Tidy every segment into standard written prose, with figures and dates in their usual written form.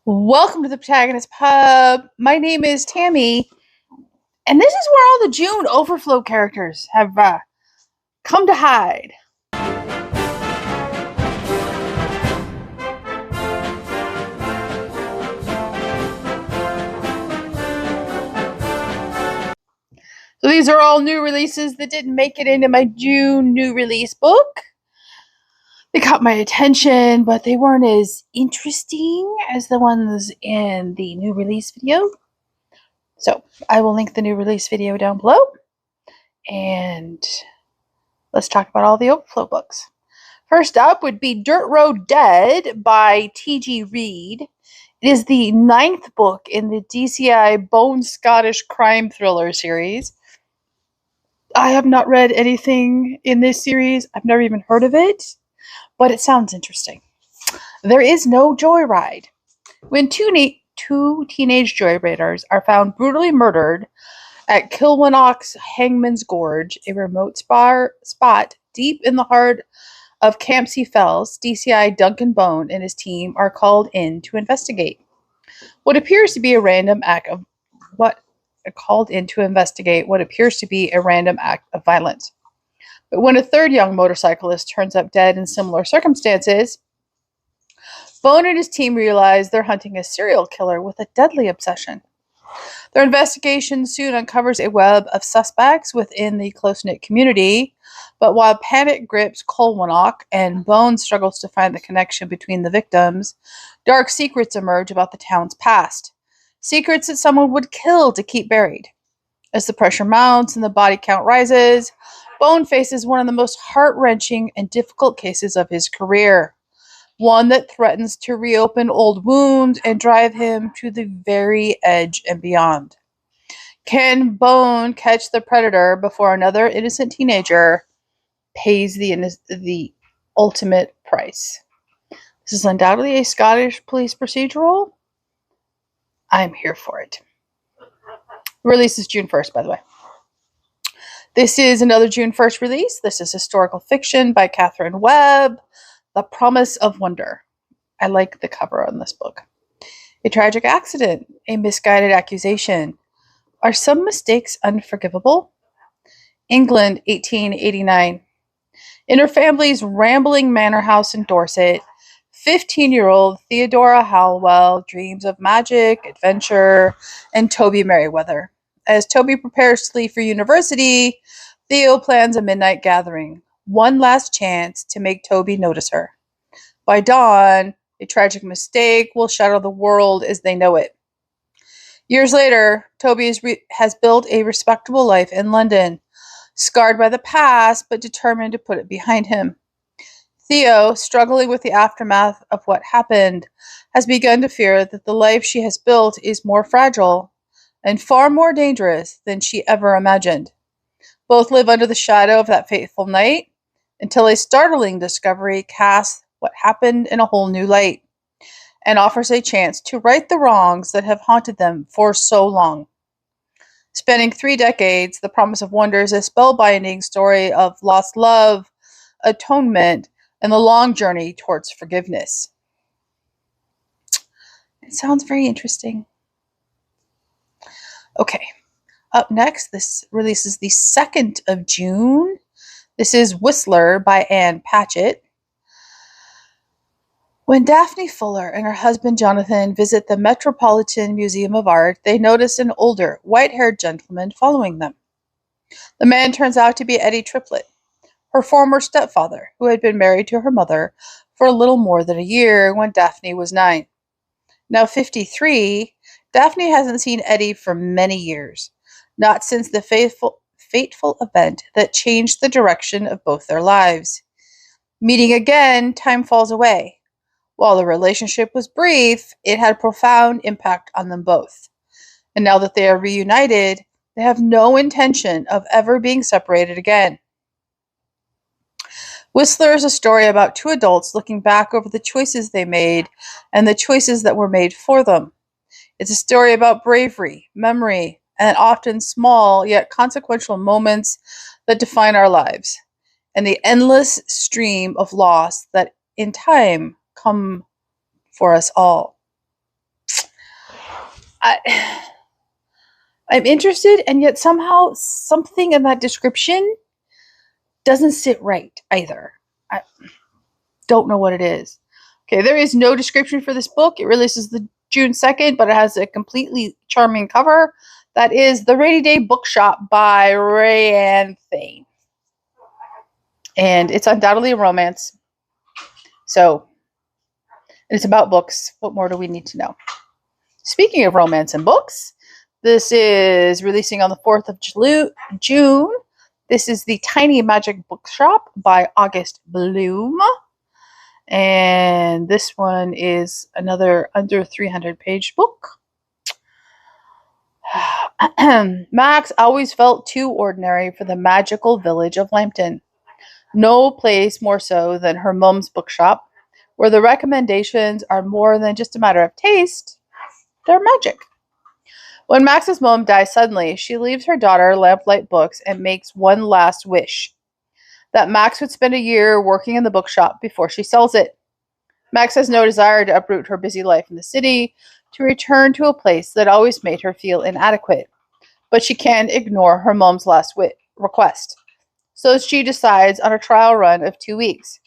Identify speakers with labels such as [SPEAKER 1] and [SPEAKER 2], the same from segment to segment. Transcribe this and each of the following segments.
[SPEAKER 1] Welcome to the Protagonist Pub. My name is Tammy, and this is where all the June Overflow characters have come to hide. So these are all new releases that didn't make it into my June new release book. They caught my attention, but they weren't as interesting as the ones in the new release video. So I will link the new release video down below, and let's talk about all the Overflow books. First up would be Dirt Road Dead by T.G. Reid. It is the 9th book in the DCI Bone Scottish crime thriller series. I have not read anything in this series. I've never even heard of it, but it sounds interesting. There is no joyride. When two teenage joyriders are found brutally murdered at Kilwinnock's Hangman's Gorge, a remote spot deep in the heart of Campsie Fells, DCI Duncan Bone and his team are called in to investigate what appears to be a random act of violence. But when a third young motorcyclist turns up dead in similar circumstances, Bone and his team realize they're hunting a serial killer with a deadly obsession. Their investigation soon uncovers a web of suspects within the close-knit community, but while panic grips Kilwinnock and Bone struggles to find the connection between the victims, dark secrets emerge about the town's past. Secrets that someone would kill to keep buried. As the pressure mounts and the body count rises, Bone faces one of the most heart-wrenching and difficult cases of his career. One that threatens to reopen old wounds and drive him to the very edge and beyond. Can Bone catch the predator before another innocent teenager pays the ultimate price? This is undoubtedly a Scottish police procedural. I'm here for it. Release is June 1st, by the way. This is another June 1st release. This is historical fiction by Catherine Webb, The Promise of Wonder. I like the cover on this book. A tragic accident, a misguided accusation. Are some mistakes unforgivable? England, 1889. In her family's rambling manor house in Dorset, 15-year-old Theodora Halliwell dreams of magic, adventure, and Toby Merriweather. As Toby prepares to leave for university, Theo plans a midnight gathering. One last chance to make Toby notice her. By dawn, a tragic mistake will shatter the world as they know it. Years later, Toby has built a respectable life in London, scarred by the past but determined to put it behind him. Theo, struggling with the aftermath of what happened, has begun to fear that the life she has built is more fragile and far more dangerous than she ever imagined. Both live under the shadow of that fateful night until a startling discovery casts what happened in a whole new light and offers a chance to right the wrongs that have haunted them for so long. Spanning 3 decades, The Promise of Wonder is a spellbinding story of lost love, atonement, and the long journey towards forgiveness. It sounds very interesting. Okay, up next, this releases the 2nd of June. This is Whistler by Anne Patchett. When Daphne Fuller and her husband Jonathan visit the Metropolitan Museum of Art, they notice an older, white-haired gentleman following them. The man turns out to be Eddie Triplett, her former stepfather, who had been married to her mother for a little more than a year when Daphne was 9. Now 53, Daphne hasn't seen Eddie for many years, not since the fateful event that changed the direction of both their lives. Meeting again, time falls away. While the relationship was brief, it had a profound impact on them both. And now that they are reunited, they have no intention of ever being separated again. Whistler is a story about 2 adults looking back over the choices they made and the choices that were made for them. It's a story about bravery, memory, and often small yet consequential moments that define our lives, and the endless stream of loss that in time come for us all. I, I'm interested, and yet somehow something in that description doesn't sit right either. I don't know what it is. Okay, there is no description for this book. It releases the June 2nd, but it has a completely charming cover. That is The Rainy Day Bookshop by Rayanne Thane. And it's undoubtedly a romance. So, it's about books. What more do we need to know? Speaking of romance and books, this is releasing on the 4th of June. This is The Tiny Magic Bookshop by August Bloom. And this one is another under 300-page book. Max always felt too ordinary for the magical village of Lambton. No place more so than her mum's bookshop, where the recommendations are more than just a matter of taste, they're magic. When Max's mom dies suddenly, she leaves her daughter Lamplight Books and makes one last wish, that Max would spend a year working in the bookshop before she sells it. Max has no desire to uproot her busy life in the city to return to a place that always made her feel inadequate, but she can't ignore her mom's last request. So she decides on a trial run of 2 weeks.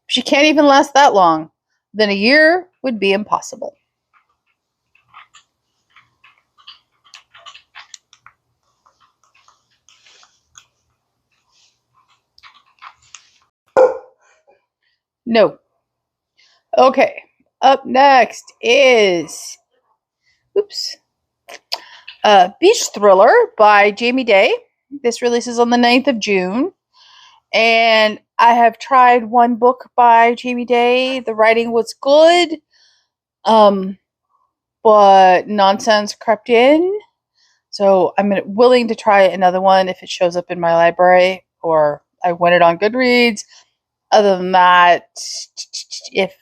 [SPEAKER 1] If she can't even last that long, then a year would be impossible. No. Okay. Up next is Beach Thriller by Jamie Day. This releases on the 9th of June. And I have tried one book by Jamie Day. The writing was good, but nonsense crept in. So I'm willing to try another one if it shows up in my library or I win it on Goodreads. Other than that, if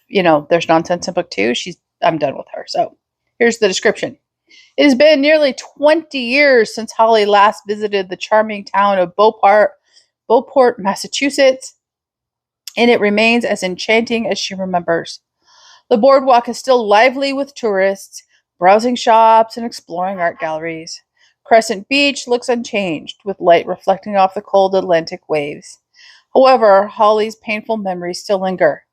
[SPEAKER 1] there's nonsense in book 2, I'm done with her. So here's the description. It has been nearly 20 years since Holly last visited the charming town of Beauport, Massachusetts, and it remains as enchanting as she remembers. The boardwalk is still lively with tourists, browsing shops and exploring art galleries. Crescent Beach looks unchanged, with light reflecting off the cold Atlantic waves. However, Holly's painful memories still linger.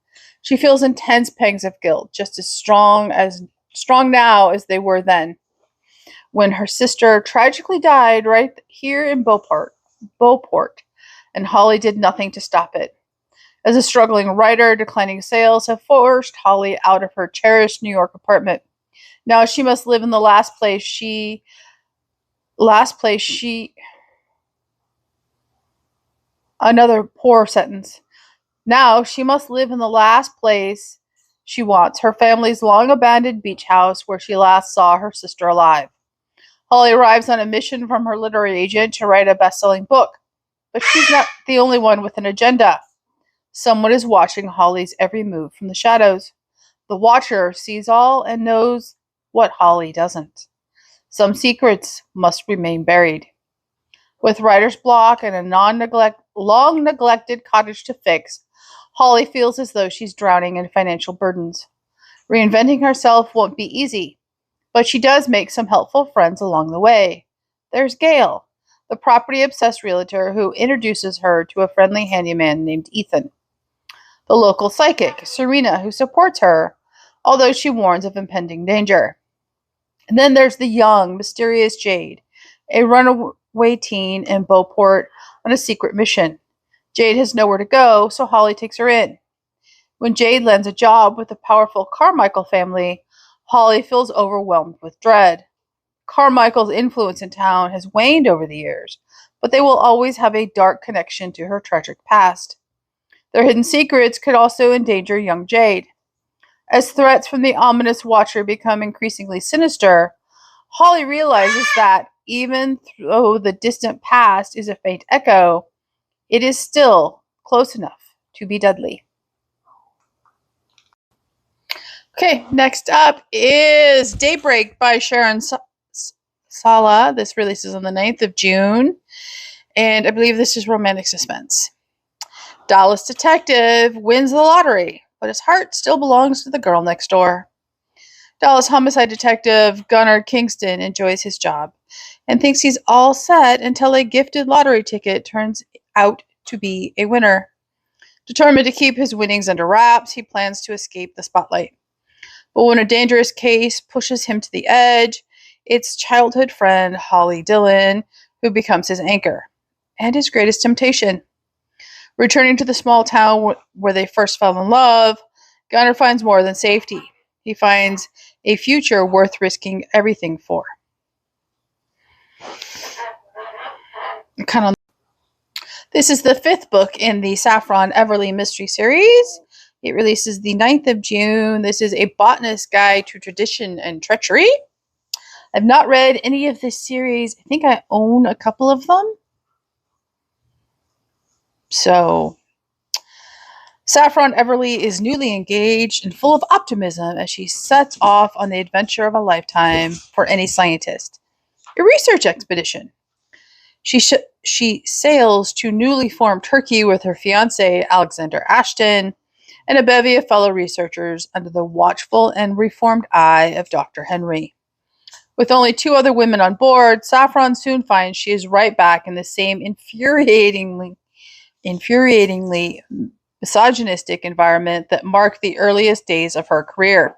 [SPEAKER 1] She feels intense pangs of guilt, just as strong now as they were then, when her sister tragically died right here in Beauport, and Holly did nothing to stop it. As a struggling writer, declining sales have forced Holly out of her cherished New York apartment. Now she must live in the last place she another poor sentence. Now she must live in the last place she wants, her family's long-abandoned beach house where she last saw her sister alive. Holly arrives on a mission from her literary agent to write a best-selling book, but she's not the only one with an agenda. Someone is watching Holly's every move from the shadows. The watcher sees all and knows what Holly doesn't. Some secrets must remain buried. With writer's block and a long neglected cottage to fix, Holly feels as though she's drowning in financial burdens. Reinventing herself won't be easy, but she does make some helpful friends along the way. There's Gail, the property-obsessed realtor who introduces her to a friendly handyman named Ethan. The local psychic, Serena, who supports her, although she warns of impending danger. And then there's the young, mysterious Jade, a runaway teen in Beauport on a secret mission. Jade has nowhere to go, so Holly takes her in. When Jade lands a job with the powerful Carmichael family, Holly feels overwhelmed with dread. Carmichael's influence in town has waned over the years, but they will always have a dark connection to her tragic past. Their hidden secrets could also endanger young Jade. As threats from the ominous Watcher become increasingly sinister, Holly realizes that, even though the distant past is a faint echo, it is still close enough to be deadly. Okay, next up is Daybreak by Sharon Sala. This releases on the 9th of June, and I believe this is romantic suspense. Dallas detective wins the lottery, but his heart still belongs to the girl next door. Dallas homicide detective Gunnar Kingston enjoys his job and thinks he's all set until a gifted lottery ticket turns out to be a winner. Determined to keep his winnings under wraps, he plans to escape the spotlight. But when a dangerous case pushes him to the edge, it's childhood friend Holly Dillon who becomes his anchor and his greatest temptation. Returning to the small town where they first fell in love, Gunnar finds more than safety. He finds a future worth risking everything for. This is the 5th book in the Saffron Everly mystery series. It releases the 9th of June. This is A Botanist's Guide to Tradition and Treachery. I've not read any of this series. I think I own a couple of them. So, Saffron Everly is newly engaged and full of optimism as she sets off on the adventure of a lifetime for any scientist, a research expedition. She sails to newly formed Turkey with her fiancé, Alexander Ashton, and a bevy of fellow researchers under the watchful and reformed eye of Dr. Henry. With only 2 other women on board, Saffron soon finds she is right back in the same infuriatingly misogynistic environment that marked the earliest days of her career.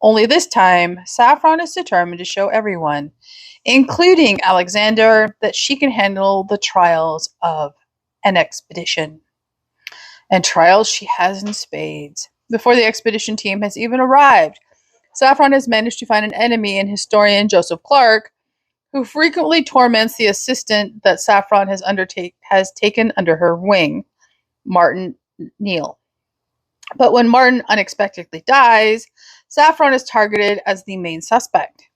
[SPEAKER 1] Only this time, Saffron is determined to show everyone, including Alexander, that she can handle the trials of an expedition. And trials she has in spades. Before the expedition team has even arrived, Saffron has managed to find an enemy in historian Joseph Clark, who frequently torments the assistant that Saffron has taken under her wing, Martin Neal. But when Martin unexpectedly dies, Saffron is targeted as the main suspect.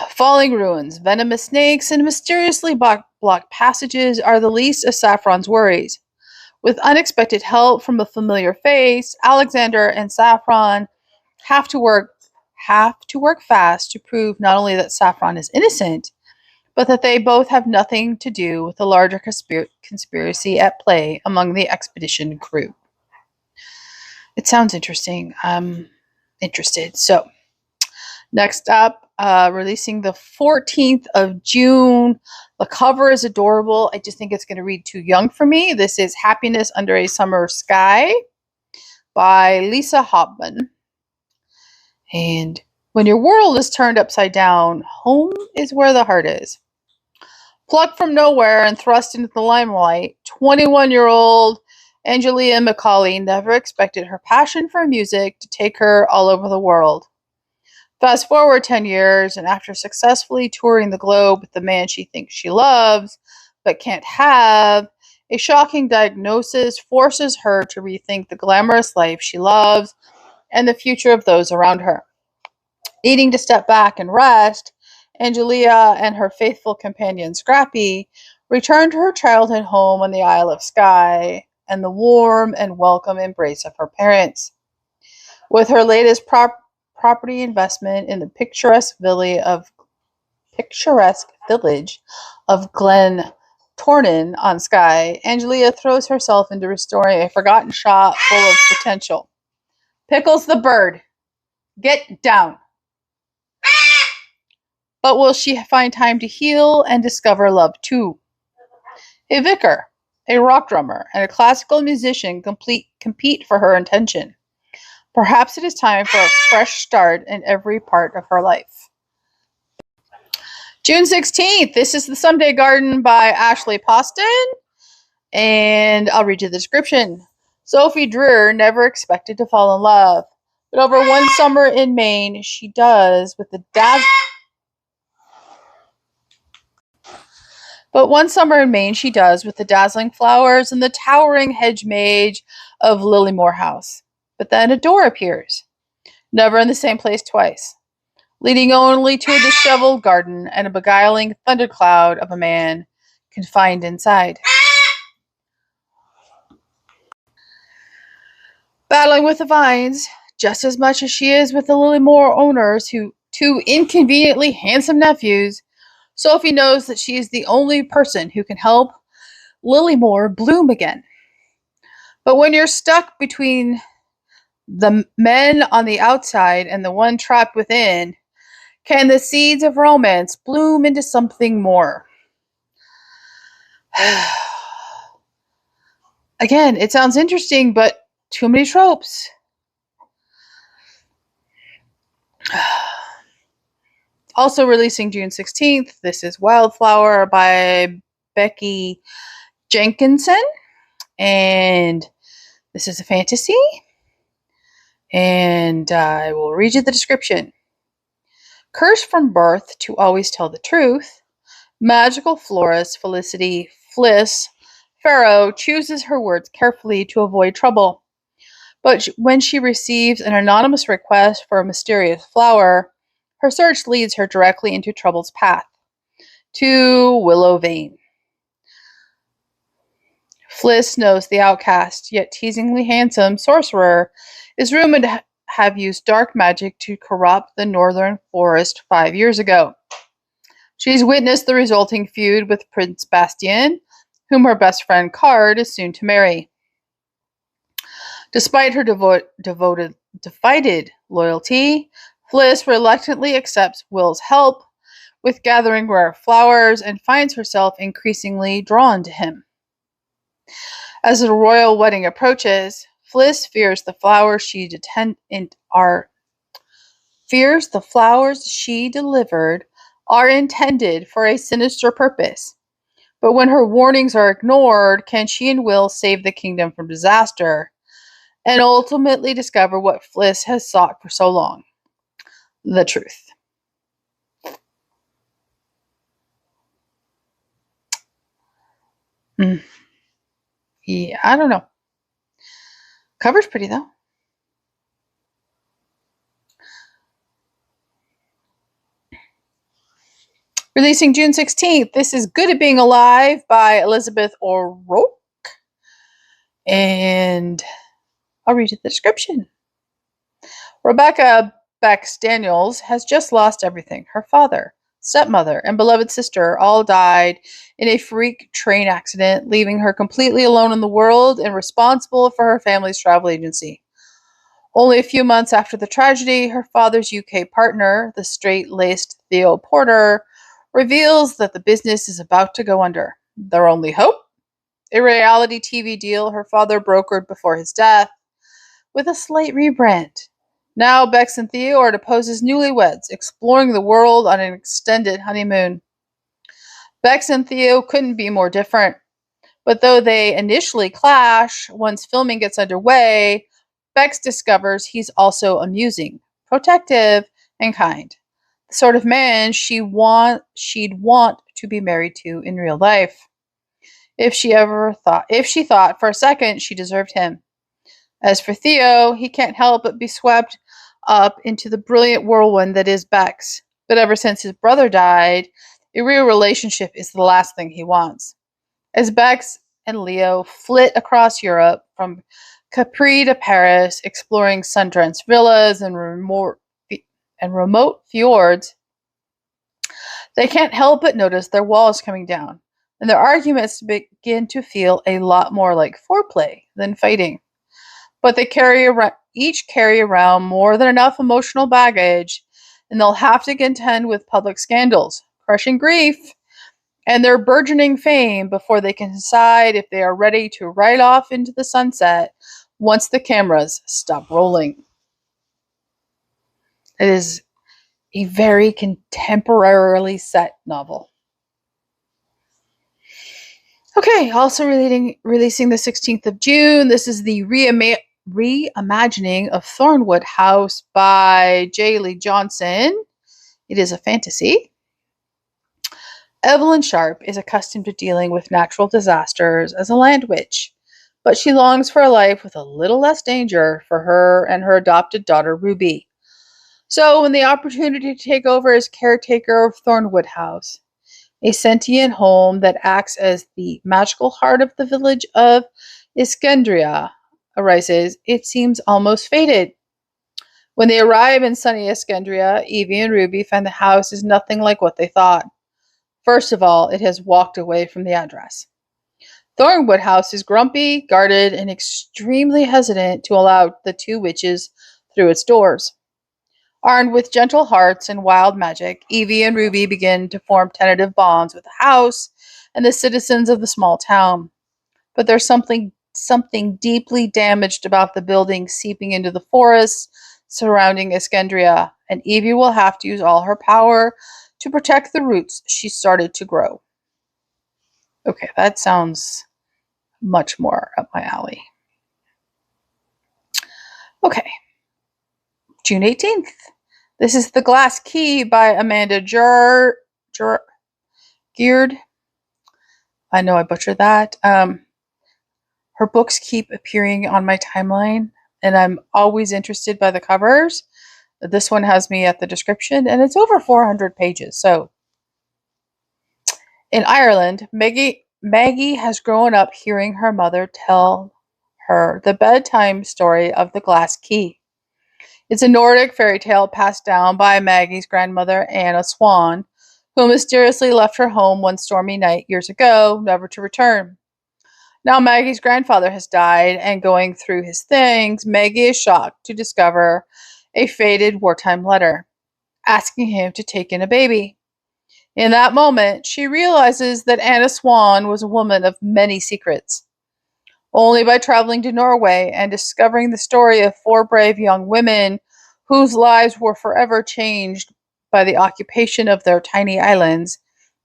[SPEAKER 1] Falling ruins, venomous snakes, and mysteriously blocked passages are the least of Saffron's worries. With unexpected help from a familiar face, Alexander and Saffron have to work fast to prove not only that Saffron is innocent, but that they both have nothing to do with the larger conspiracy at play among the expedition crew. It sounds interesting. I'm interested. So, next up, releasing the 14th of June. The cover is adorable. I just think it's going to read too young for me. This is Happiness Under a Summer Sky by Lisa Hopman. And when your world is turned upside down, home is where the heart is. Plucked from nowhere and thrust into the limelight, 21-year-old Angelia Macaulay never expected her passion for music to take her all over the world. Fast forward 10 years, and after successfully touring the globe with the man she thinks she loves, but can't have, a shocking diagnosis forces her to rethink the glamorous life she loves and the future of those around her. Needing to step back and rest, Angelia and her faithful companion Scrappy return to her childhood home on the Isle of Skye and the warm and welcome embrace of her parents. With her latest property investment in the picturesque village of Glen Tornin on Skye, Angelia throws herself into restoring a forgotten shop full of potential. Pickles the bird. Get down. But will she find time to heal and discover love too? A vicar, a rock drummer, and a classical musician compete for her attention. Perhaps it is time for a fresh start in every part of her life. June 16th, this is The Someday Garden by Ashley Poston. And I'll read you the description. Sophie Dreer never expected to fall in love. But over one summer in Maine, she does with the dazzling flowers and the towering hedge mage of Lilymore House. But then a door appears, never in the same place twice, leading only to a disheveled garden and a beguiling thundercloud of a man confined inside. Battling with the vines, just as much as she is with the Lilymore owners, two inconveniently handsome nephews, Sophie knows that she is the only person who can help Lilymore bloom again. But when you're stuck between The men on the outside and the one trapped within. Can the seeds of romance bloom into something more? Again, it sounds interesting, but too many tropes. Also releasing June 16th, this is Wildflower by Becky Jenkinson. And this is a fantasy. And I will read you the description. Cursed from birth to always tell the truth, magical florist Felicity Fliss Farrow chooses her words carefully to avoid trouble. But when she receives an anonymous request for a mysterious flower, her search leads her directly into trouble's path, to Willow Vane. Fliss knows the outcast, yet teasingly handsome sorcerer is rumored to have used dark magic to corrupt the northern forest 5 years ago. She's witnessed the resulting feud with Prince Bastien, whom her best friend Card is soon to marry. Despite her divided loyalty, Fliss reluctantly accepts Will's help with gathering rare flowers and finds herself increasingly drawn to him. As the royal wedding approaches, Fliss fears the flowers she delivered are intended for a sinister purpose. But when her warnings are ignored, can she and Will save the kingdom from disaster and ultimately discover what Fliss has sought for so long? The truth. Yeah, I don't know. Cover's pretty though. Releasing June 16th, this is Good at Being Alive by Elizabeth O'Rourke. And I'll read you the description. Rebecca Bex Daniels has just lost everything. Her father, stepmother, and beloved sister all died in a freak train accident, leaving her completely alone in the world and responsible for her family's travel agency. Only a few months after the tragedy, her father's UK partner, the straight-laced Theo Porter, reveals that the business is about to go under. Their only hope? A reality TV deal her father brokered before his death, with a slight rebrand. Now Bex and Theo are to pose as newlyweds, exploring the world on an extended honeymoon. Bex and Theo couldn't be more different, but though they initially clash, once filming gets underway, Bex discovers he's also amusing, protective, and kind. The sort of man she'd want to be married to in real life. If she thought for a second she deserved him. As for Theo, he can't help but be swept up into the brilliant whirlwind that is Bex. But ever since his brother died, a real relationship is the last thing he wants. As Bex and Leo flit across Europe, from Capri to Paris, exploring sun-drenched villas and remote fjords, they can't help but notice their walls coming down, and their arguments begin to feel a lot more like foreplay than fighting. But they each carry around more than enough emotional baggage, and they'll have to contend with public scandals, crushing grief, and their burgeoning fame before they can decide if they are ready to ride off into the sunset once the cameras stop rolling. It is a very contemporarily set novel. Okay, also releasing the 16th of June, this is the reimagining of Thornwood House by J. Lee Johnson. It is a fantasy. Evelyn Sharp is accustomed to dealing with natural disasters as a land witch, but she longs for a life with a little less danger for her and her adopted daughter Ruby. So when the opportunity to take over as caretaker of Thornwood House, a sentient home that acts as the magical heart of the village of Iskandria, arises, it seems almost fated. When they arrive in sunny Iskandria, Evie and Ruby find the house is nothing like what they thought. First of all, it has walked away from the address. Thornwood House is grumpy, guarded, and extremely hesitant to allow the two witches through its doors. Armed with gentle hearts and wild magic, Evie and Ruby begin to form tentative bonds with the house and the citizens of the small town. But there's something deeply damaged about the building seeping into the forests surrounding Iskandria, and Evie will have to use all her power to protect the roots she started to grow. Okay, that sounds much more up my alley. Okay, June 18th. This is The Glass Key by Amanda Geard. I know I butchered that. Her books keep appearing on my timeline, and I'm always interested by the covers. This one has me at the description, and it's over 400 pages. So, in Ireland, Maggie has grown up hearing her mother tell her the bedtime story of the glass key. It's a Nordic fairy tale passed down by Maggie's grandmother, Anna Swan, who mysteriously left her home one stormy night years ago, never to return. Now Maggie's grandfather has died, and going through his things, Maggie is shocked to discover a faded wartime letter asking him to take in a baby. In that moment, she realizes that Anna Swan was a woman of many secrets. Only by traveling to Norway and discovering the story of four brave young women whose lives were forever changed by the occupation of their tiny islands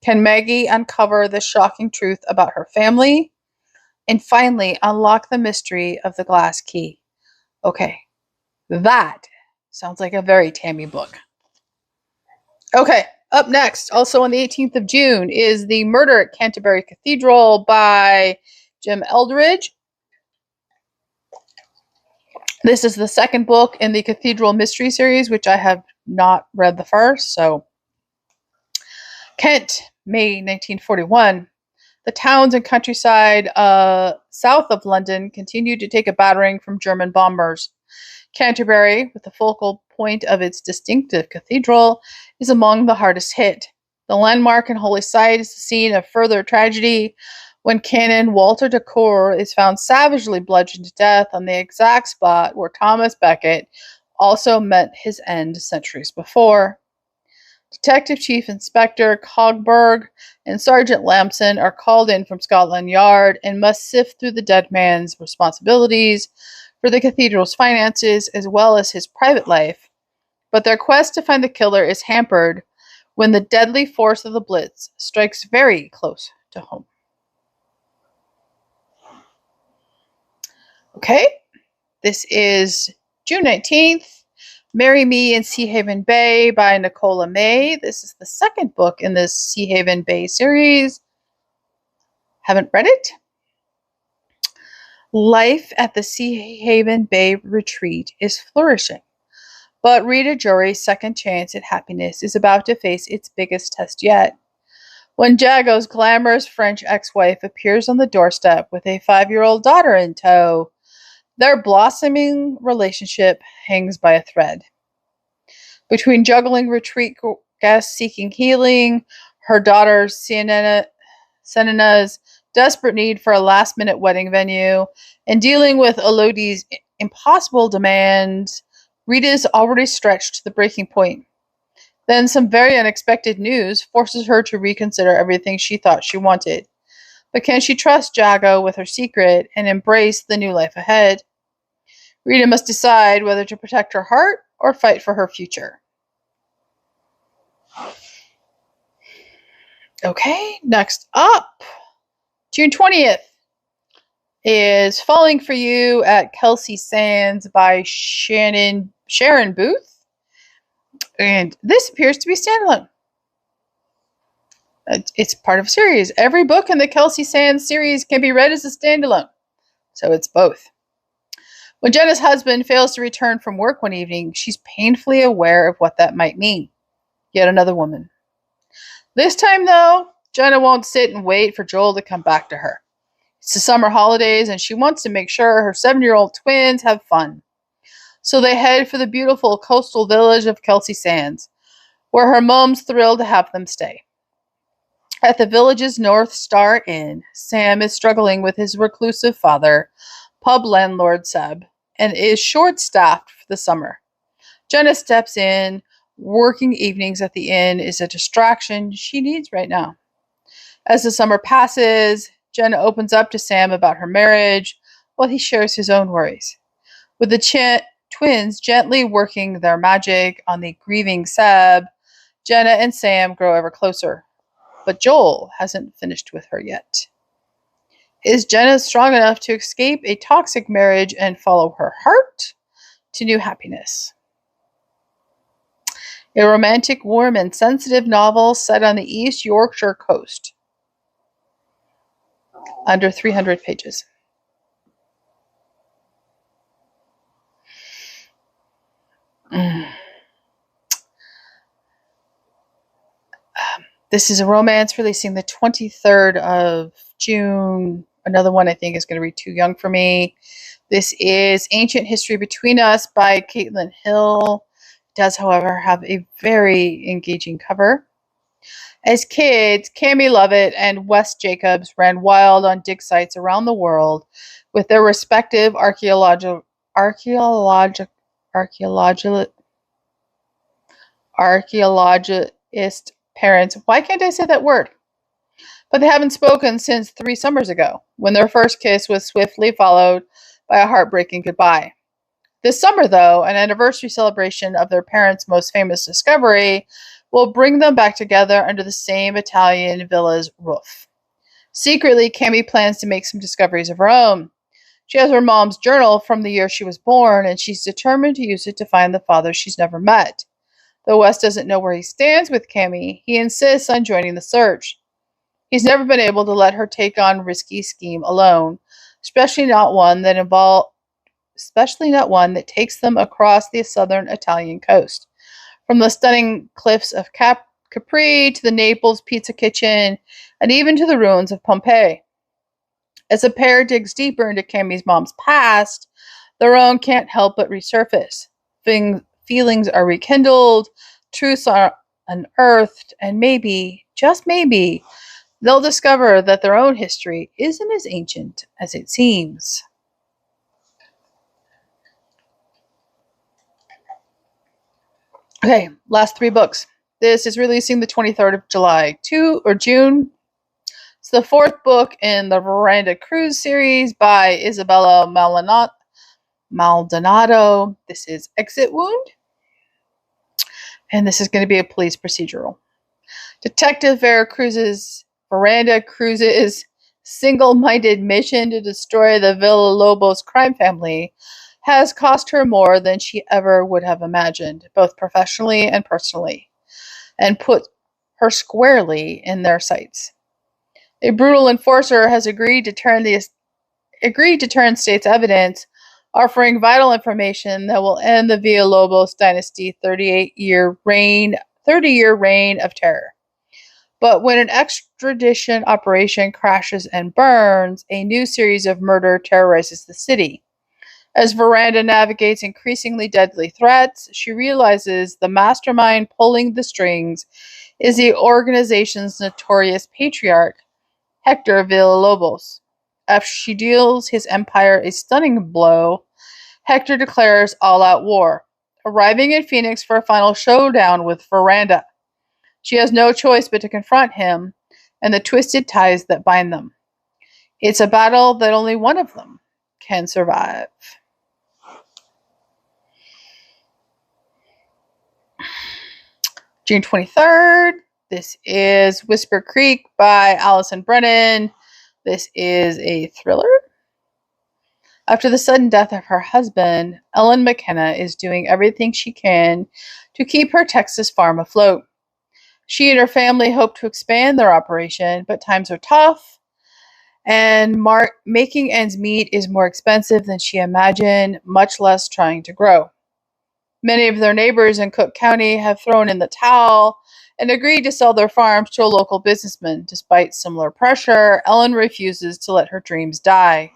[SPEAKER 1] can Maggie uncover the shocking truth about her family and finally unlock the mystery of the glass key. Okay, that sounds like a very Tammy book. Okay, up next, also on the 18th of June, is The Murder at Canterbury Cathedral by Jim Eldridge. This is the second book in the Cathedral Mystery series, which I have not read the first. So, Kent, May 1941. The towns and countryside south of London continued to take a battering from German bombers. Canterbury, with the focal point of its distinctive cathedral, is among the hardest hit. The landmark and holy site is the scene of further tragedy when Canon Walter de Cour is found savagely bludgeoned to death on the exact spot where Thomas Becket also met his end centuries before. Detective Chief Inspector Cogberg and Sergeant Lamson are called in from Scotland Yard and must sift through the dead man's responsibilities for the cathedral's finances as well as his private life. But their quest to find the killer is hampered when the deadly force of the Blitz strikes very close to home. Okay, this is June 19th, Marry Me in Sea Haven Bay by Nicola May. This is the second book in this Sea Haven Bay series. Haven't read it. Life at the Sea Haven Bay retreat is flourishing, but Rita Jory's second chance at happiness is about to face its biggest test yet. When Jago's glamorous French ex-wife appears on the doorstep with a 5-year-old daughter in tow, their blossoming relationship hangs by a thread. Between juggling retreat guests seeking healing, her daughter Senena's desperate need for a last-minute wedding venue, and dealing with Elodie's impossible demands, Rita's already stretched to the breaking point. Then some very unexpected news forces her to reconsider everything she thought she wanted. But can she trust Jago with her secret and embrace the new life ahead? Rita must decide whether to protect her heart or fight for her future. Okay, next up, June 20th is Falling for You at Kelsey Sands by Sharon Booth. And this appears to be standalone. It's part of a series. Every book in the Kelsey Sands series can be read as a standalone. So it's both. When Jenna's husband fails to return from work one evening, she's painfully aware of what that might mean. Yet another woman. This time, though, Jenna won't sit and wait for Joel to come back to her. It's the summer holidays, and she wants to make sure her 7-year-old twins have fun. So they head for the beautiful coastal village of Kelsey Sands, where her mom's thrilled to have them stay. At the village's North Star Inn, Sam is struggling with his reclusive father, pub landlord Seb, and is short-staffed for the summer. Jenna steps in. Working evenings at the inn is a distraction she needs right now. As the summer passes, Jenna opens up to Sam about her marriage while he shares his own worries. With the twins gently working their magic on the grieving Seb, Jenna and Sam grow ever closer. But Joel hasn't finished with her yet. Is Jenna strong enough to escape a toxic marriage and follow her heart to new happiness? A romantic, warm, and sensitive novel set on the East Yorkshire coast. Under 300 pages. This is a romance releasing the 23rd of June. Another one I think is going to be too young for me. This is Ancient History Between Us by Caitlin Hill. It does, however, have a very engaging cover. As kids, Cami Lovett and Wes Jacobs ran wild on dig sites around the world with their respective archaeologist parents. Why can't I say that word? But they haven't spoken since 3 summers ago, when their first kiss was swiftly followed by a heartbreaking goodbye. This summer, though, an anniversary celebration of their parents' most famous discovery will bring them back together under the same Italian villa's roof. Secretly, Cami plans to make some discoveries of her own. She has her mom's journal from the year she was born, and she's determined to use it to find the father she's never met. Though Wes doesn't know where he stands with Cami, he insists on joining the search. He's never been able to let her take on risky scheme alone, especially not one that takes them across the southern Italian coast. From the stunning cliffs of Capri to the Naples Pizza Kitchen, and even to the ruins of Pompeii. As the pair digs deeper into Cami's mom's past, their own can't help but resurface. Feelings are rekindled, truths are unearthed, and maybe, just maybe, they'll discover that their own history isn't as ancient as it seems. Okay, last 3 books. This is releasing the 23rd of June. It's the 4th book in the Veranda Cruise series by Isabella Maldonado. This is Exit Wound. And this is going to be a police procedural. Detective Veranda Cruz's single-minded mission to destroy the Villalobos crime family has cost her more than she ever would have imagined, both professionally and personally, and put her squarely in their sights. A brutal enforcer has agreed to turn state's evidence, offering vital information that will end the Villalobos dynasty 30-year reign of terror. But when an extradition operation crashes and burns, a new series of murder terrorizes the city. As Veranda navigates increasingly deadly threats, she realizes the mastermind pulling the strings is the organization's notorious patriarch, Hector Villalobos. After she deals his empire a stunning blow, Hector declares all-out war, arriving in Phoenix for a final showdown with Veranda. She has no choice but to confront him and the twisted ties that bind them. It's a battle that only one of them can survive. June 23rd. This is Whisper Creek by Allison Brennan. This is a thriller. After the sudden death of her husband, Ellen McKenna is doing everything she can to keep her Texas farm afloat. She and her family hope to expand their operation, but times are tough, and making ends meet is more expensive than she imagined, much less trying to grow. Many of their neighbors in Cook County have thrown in the towel and agreed to sell their farms to a local businessman. Despite similar pressure, Ellen refuses to let her dreams die.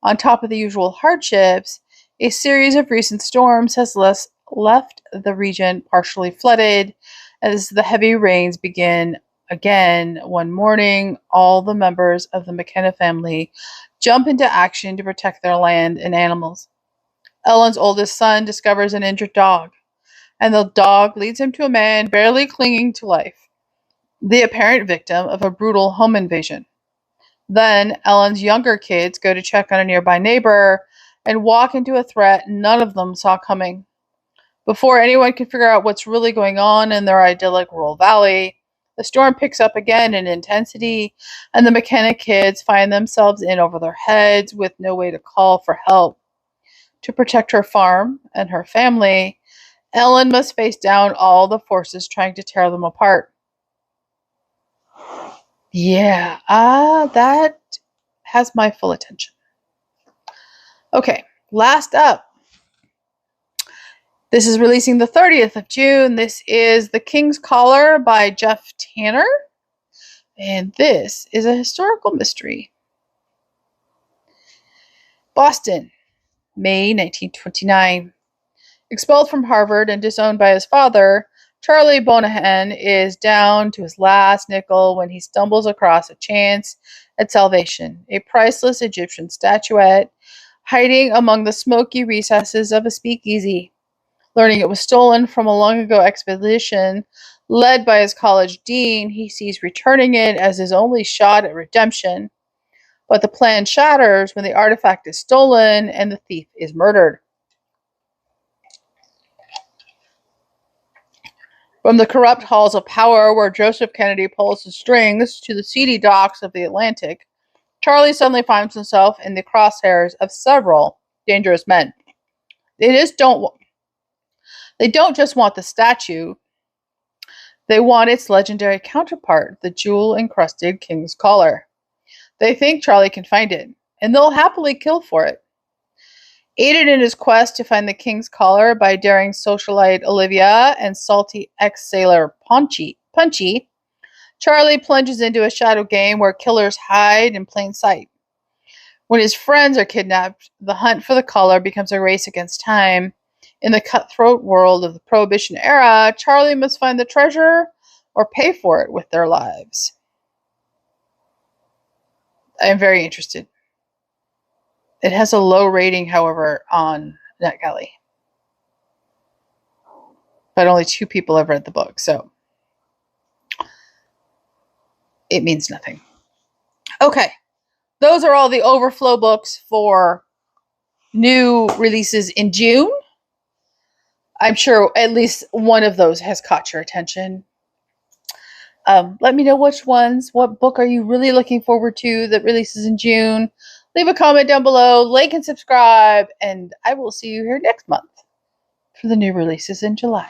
[SPEAKER 1] On top of the usual hardships, a series of recent storms has left the region partially flooded as the heavy rains begin Again, one morning, all the members of the McKenna family jump into action to protect their land and animals. Ellen's oldest son discovers an injured dog, and the dog leads him to a man barely clinging to life, the apparent victim of a brutal home invasion. Then Ellen's younger kids go to check on a nearby neighbor and walk into a threat none of them saw coming. Before anyone can figure out what's really going on in their idyllic rural valley, the storm picks up again in intensity, and the McKenna kids find themselves in over their heads with no way to call for help. To protect her farm and her family, Ellen must face down all the forces trying to tear them apart. Yeah, that has my full attention. Okay, last up. This is releasing the 30th of June. This is The King's Collar by Jeff Tanner. And this is a historical mystery. Boston, May 1929. Expelled from Harvard and disowned by his father, Charlie Bonahan is down to his last nickel when he stumbles across a chance at salvation, a priceless Egyptian statuette hiding among the smoky recesses of a speakeasy. Learning it was stolen from a long-ago expedition led by his college dean, he sees returning it as his only shot at redemption. But the plan shatters when the artifact is stolen and the thief is murdered. From the corrupt halls of power where Joseph Kennedy pulls the strings to the seedy docks of the Atlantic, Charlie suddenly finds himself in the crosshairs of several dangerous men. They don't just want the statue, they want its legendary counterpart, the jewel-encrusted King's Collar. They think Charlie can find it, and they'll happily kill for it. Aided in his quest to find the King's Collar by daring socialite Olivia and salty ex-sailor Punchy, Charlie plunges into a shadow game where killers hide in plain sight. When his friends are kidnapped, the hunt for the collar becomes a race against time. In the cutthroat world of the Prohibition era, Charlie must find the treasure or pay for it with their lives. I am very interested. It has a low rating, however, on NetGalley. But only 2 people have read the book, so it means nothing. Okay, those are all the Overflow books for new releases in June. I'm sure at least one of those has caught your attention. Let me know what book are you really looking forward to that releases in June. Leave a comment down below, like and subscribe, and I will see you here next month for the new releases in July.